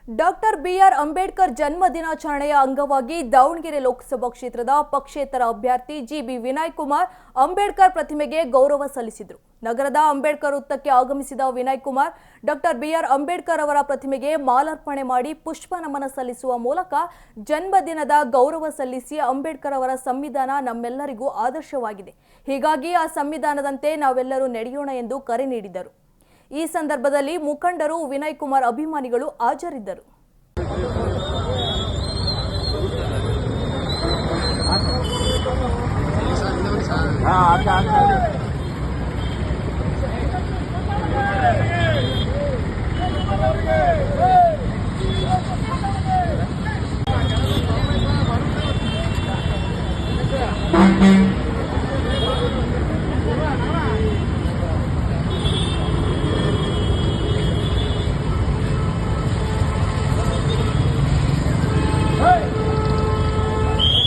Doctor B R Ambedkar ಜನ್ಮ ದಿನಾಚರಣೆಯ ಅಂಗವಾಗಿ ದಾವಣಗೆರೆ ಲೋಕಸಭಾ ಕ್ಷೇತ್ರದ ಪಕ್ಷೇತರ ಅಭ್ಯರ್ಥಿ ಜಿಬಿ ವಿನಯ್ ಕುಮಾರ್ ಅಂಬೇಡ್ಕರ್ ಪ್ರತಿಮೆಗೆ ಗೌರವ ಸಲ್ಲಿಸಿದರು. ನಗರದ ಅಂಬೇಡ್ಕರ್ ವೃತ್ತಕ್ಕೆ ಆಗಮಿಸಿದ ವಿನಯ್ ಕುಮಾರ್ ಡಾಕ್ಟರ್ ಬಿಆರ್ ಅಂಬೇಡ್ಕರ್ ಅವರ ಪ್ರತಿಮೆಗೆ ಮಾಲಾರ್ಪಣೆ ಮಾಡಿ ಪುಷ್ಪ ನಮನ ಸಲ್ಲಿಸುವ ಮೂಲಕ ಜನ್ಮದಿನದ ಗೌರವ ಸಲ್ಲಿಸಿ ಅಂಬೇಡ್ಕರ್ ಅವರ ಸಂವಿಧಾನ ನಮ್ಮೆಲ್ಲರಿಗೂ ಆದರ್ಶವಾಗಿದೆ, ಹೀಗಾಗಿ ಆ ಸಂವಿಧಾನದಂತೆ ನಾವೆಲ್ಲರೂ ನಡೆಯೋಣ ಎಂದು ಕರೆ ನೀಡಿದರು. ಈ ಸಂದರ್ಭದಲ್ಲಿ ಮುಖಂಡರು, ವಿನಯ್ ಕುಮಾರ್ ಅಭಿಮಾನಿಗಳು ಹಾಜರಿದ್ದರು.